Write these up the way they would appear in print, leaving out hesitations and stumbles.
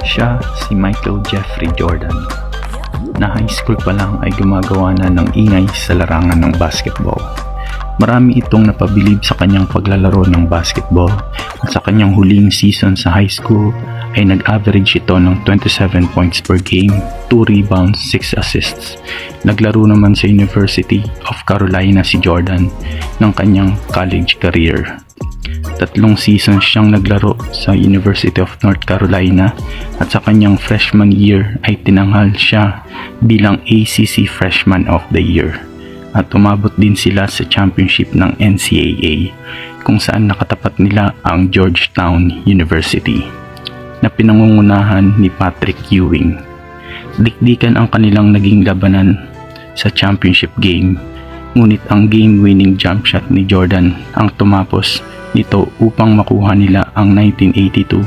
Siya si Michael Jeffrey Jordan, na high school pa lang ay gumagawa na ng ingay sa larangan ng basketball. Marami itong napabilib sa kanyang paglalaro ng basketball at sa kanyang huling season sa high school ay nag-average ito ng 27 points per game, 2 rebounds, 6 assists. Naglaro naman sa University of Carolina si Jordan ng kanyang college career. 3 seasons siyang naglaro sa University of North Carolina at sa kanyang freshman year ay tinanghal siya bilang ACC Freshman of the Year. At umabot din sila sa championship ng NCAA kung saan nakatapat nila ang Georgetown University na pinangungunahan ni Patrick Ewing. Dikdikan ang kanilang naging labanan sa championship game, ngunit ang game-winning jump shot ni Jordan ang tumapos nito upang makuha nila ang 1982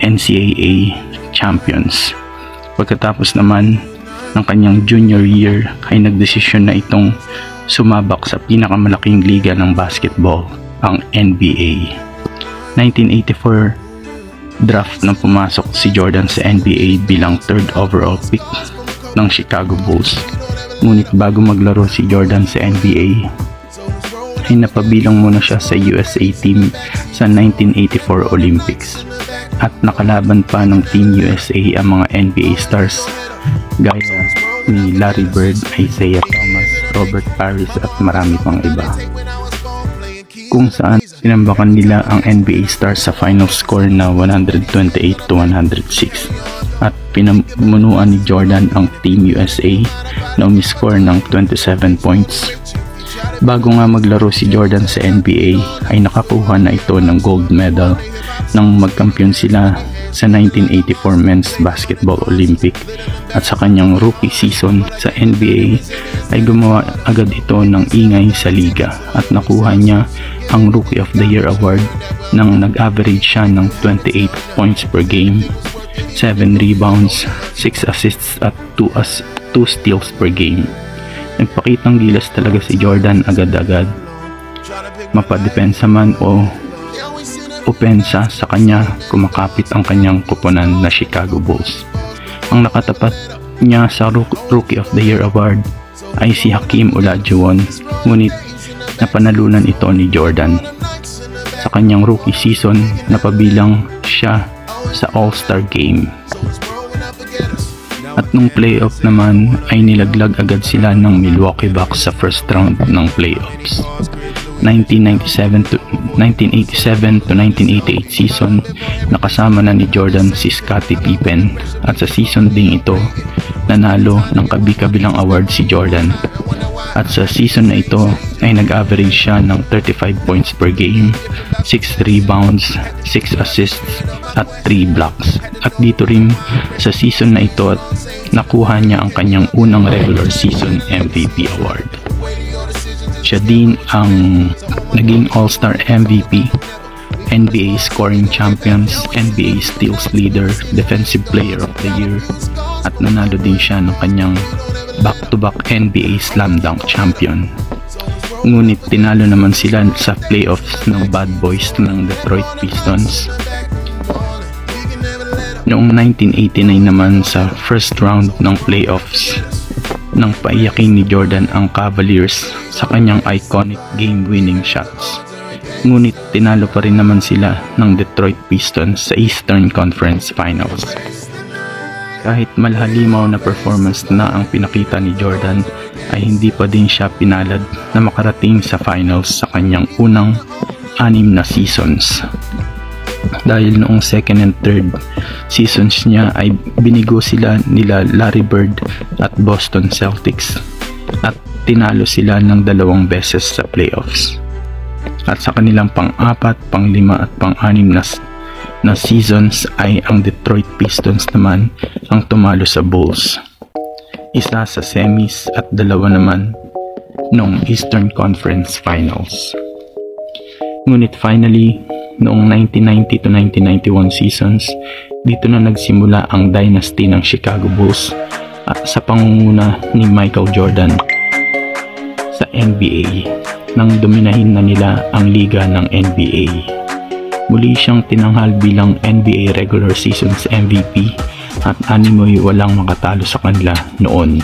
NCAA champions. Pagkatapos naman ng kanyang junior year ay nagdesisyon na itong sumabak sa pinakamalaking liga ng basketball, ang NBA. 1984 draft nang pumasok si Jordan sa NBA bilang 3rd overall pick ng Chicago Bulls. Ngunit bago maglaro si Jordan sa NBA ay napabilang muna siya sa USA team sa 1984 Olympics at nakalaban pa ng Team USA ang mga NBA stars gaya ni Larry Bird, Isaiah Thomas, Robert Parrish at marami pang iba, kung saan sinambakan nila ang NBA stars sa final score na 128-106 at pinamunuan ni Jordan ang Team USA na umiscore ng 27 points. Bago nga maglaro si Jordan sa NBA ay nakakuha na ito ng gold medal nang magkampiyon sila sa 1984 Men's Basketball Olympic, at sa kanyang rookie season sa NBA ay gumawa agad ito ng ingay sa liga at nakuha niya ang Rookie of the Year award nang nag-average siya ng 28 points per game, 7 rebounds, 6 assists at 2 steals per game. Nagpakitang gilas talaga si Jordan agad-agad, mapadepensa man o opensa sa kanya, kumakapit ang kanyang kuponan na Chicago Bulls. Ang nakatapat niya sa Rookie of the Year award ay si Hakeem Olajuwon, ngunit napanalunan ito ni Jordan. Sa kanyang rookie season, napabilang siya sa All-Star Game. At nung playoff naman ay nilaglag agad sila ng Milwaukee Bucks sa first round ng playoffs. 1987 to 1988 season, nakasama na ni Jordan si Scottie Pippen, at sa season ding ito nanalo ng kabi-kabilang award si Jordan. At sa season na ito ay nag-average siya ng 35 points per game, 6 rebounds, 6 assists at 3 blocks. At dito rin sa season na ito at nakuha niya ang kanyang unang regular season MVP award. Siya din ang naging All-Star MVP, NBA Scoring Champions, NBA Steals Leader, Defensive Player of the Year, at nanalo din siya ng kanyang back-to-back NBA Slam Dunk Champion. Ngunit tinalo naman sila sa playoffs ng Bad Boys ng Detroit Pistons. Noong 1989 naman sa first round ng playoffs, nang paiyakin ni Jordan ang Cavaliers sa kanyang iconic game-winning shots. Ngunit tinalo pa rin naman sila ng Detroit Pistons sa Eastern Conference Finals. Kahit malhalimaw na performance na ang pinakita ni Jordan, ay hindi pa din siya pinalad na makarating sa finals sa kanyang unang 6 na seasons. Dahil noong second and third seasons niya ay binigo sila nila Larry Bird at Boston Celtics at tinalo sila ng 2 beses sa playoffs. At sa kanilang pang-4, pang-5 at pang-6 na seasons ay ang Detroit Pistons naman ang tumalo sa Bulls. Isa sa semis at 2 naman noong Eastern Conference Finals. Ngunit finally, noong 1990 to 1991 seasons, dito na nagsimula ang dynasty ng Chicago Bulls sa pangunguna ni Michael Jordan sa NBA, nang dominahin na nila ang liga ng NBA. Muli siyang tinanghal bilang NBA regular season's MVP at animoy walang makatalo sa kanila noon.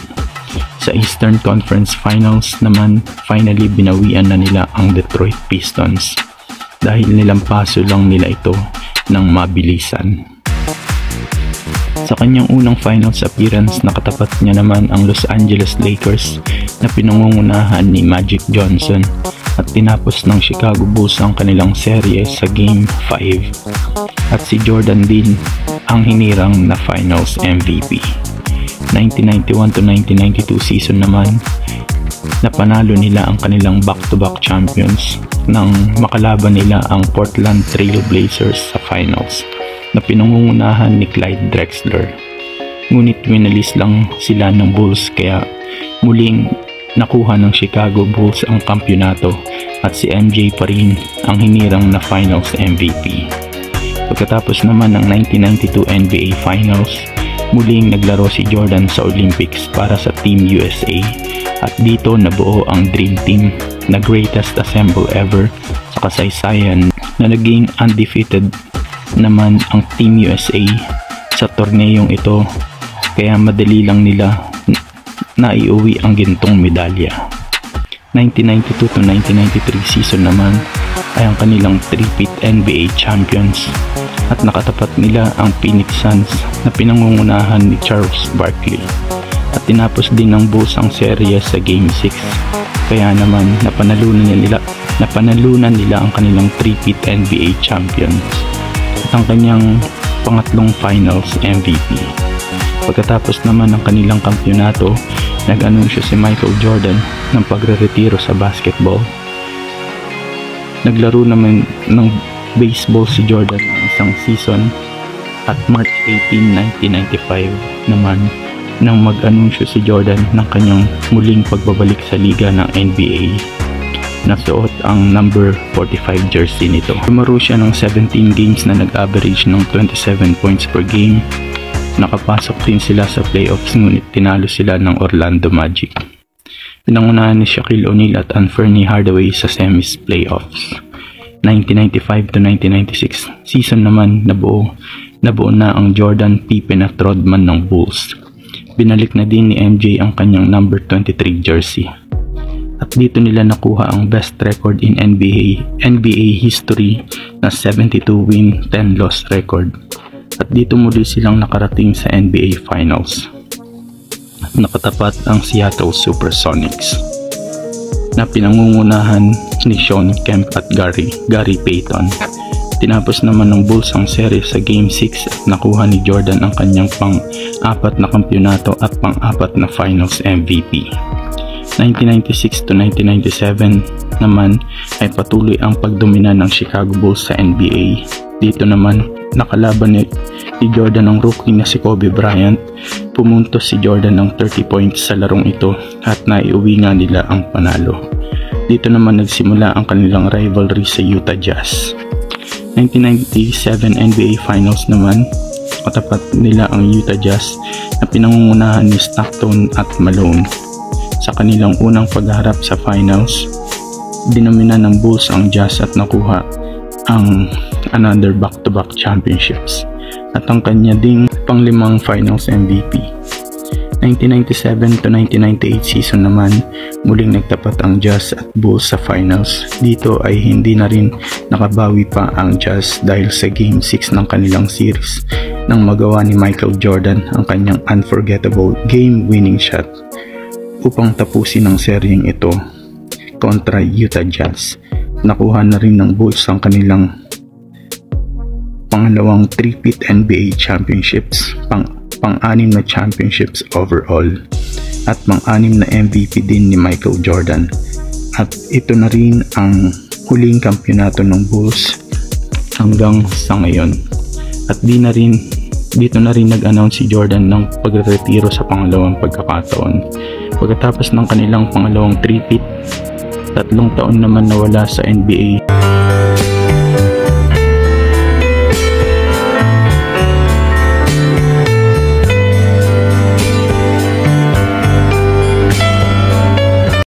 Sa Eastern Conference Finals naman, finally binawian na nila ang Detroit Pistons dahil nilampaso lang nila ito ng mabilisan. Sa kanyang unang finals appearance, nakatapat niya naman ang Los Angeles Lakers na pinangungunahan ni Magic Johnson at tinapos ng Chicago Bulls ang kanilang serye sa Game 5 at si Jordan din ang hinirang na Finals MVP. 1991 to 1992 season naman, napanalo nila ang kanilang back-to-back champions nang makalaban nila ang Portland Trail Blazers sa Finals na pinangungunahan ni Clyde Drexler. Ngunit winalis lang sila ng Bulls kaya muling nakuha ng Chicago Bulls ang kampyonato at si MJ pa rin ang hinirang na Finals MVP. Pagkatapos naman ng 1992 NBA Finals, muling naglaro si Jordan sa Olympics para sa Team USA at dito nabuo ang Dream Team na greatest assemble ever sa kasaysayan na naging undefeated naman ang Team USA sa torneyong ito kaya madali lang nila na iuwi ang gintong medalya. 1992 to 1993 season naman ay ang kanilang three-peat NBA champions at nakatapat nila ang Phoenix Suns na pinangungunahan ni Charles Barkley at tinapos din ng Bulls ang serye sa Game 6 kaya naman napanalunan nila ang kanilang three-peat NBA champions at ang kanyang pangatlong finals MVP. Pagkatapos naman ng kanilang kampyonato, nag-anunsyo si Michael Jordan ng pagre-retiro sa basketball. Naglaro naman ng baseball si Jordan ng isang season at March 18, 1995 naman nang mag-anunsyo si Jordan ng kanyang muling pagbabalik sa liga ng NBA. Nasuot ang number 45 jersey nito. Lumaro siya ng 17 games na nag-average ng 27 points per game. Nakapasok din sila sa playoffs ngunit tinalo sila ng Orlando Magic. Pinangunahan ni Shaquille O'Neal at Anthony Hardaway sa semis playoffs. 1995 to 1996 season naman nabuo na ang Jordan, Pippen at Rodman ng Bulls. Binalik na din ni MJ ang kanyang number 23 jersey. At dito nila nakuha ang best record in NBA history na 72 win, 10 loss record. At dito muli silang nakarating sa NBA Finals. Nakatapat ang Seattle Supersonics na pinangungunahan ni Shawn Kemp at Gary Payton. Tinapos naman ng Bulls ang serye sa Game 6 at nakuha ni Jordan ang kanyang pang-apat na kampyonato at pang-apat na Finals MVP. 1996 to 1997 naman ay patuloy ang pagdomina ng Chicago Bulls sa NBA. Dito naman nakalaban ni Jordan ang rookie na si Kobe Bryant. Pumuntos si Jordan ng 30 points sa larong ito at naiuwi nga nila ang panalo. Dito naman nagsimula ang kanilang rivalry sa Utah Jazz. 1997 NBA Finals naman, katapat nila ang Utah Jazz na pinangungunahan ni Stockton at Malone. Sa kanilang unang pagharap sa finals, dinomina ng Bulls ang Jazz at nakuha ang another back-to-back championships at ang kanya ding panglimang finals MVP. 1997 to 1998 season naman, muling nagtapat ang Jazz at Bulls sa finals. Dito ay hindi na rin nakabawi pa ang Jazz dahil sa Game 6 ng kanilang series nang magawa ni Michael Jordan ang kanyang unforgettable game-winning shot upang tapusin ang seryeng ito kontra Utah Jazz. Nakuha na rin ng Bulls ang kanilang pangalawang three-peat NBA championships, pang-anim na championships overall, at pang-anim na MVP din ni Michael Jordan. At ito na rin ang huling kampyonato ng Bulls hanggang sa ngayon. At dito na rin nag-announce si Jordan ng pagre-retiro sa pangalawang pagkakataon. Pagkatapos ng kanilang pangalawang three-peat, 3 taon naman nawala sa NBA.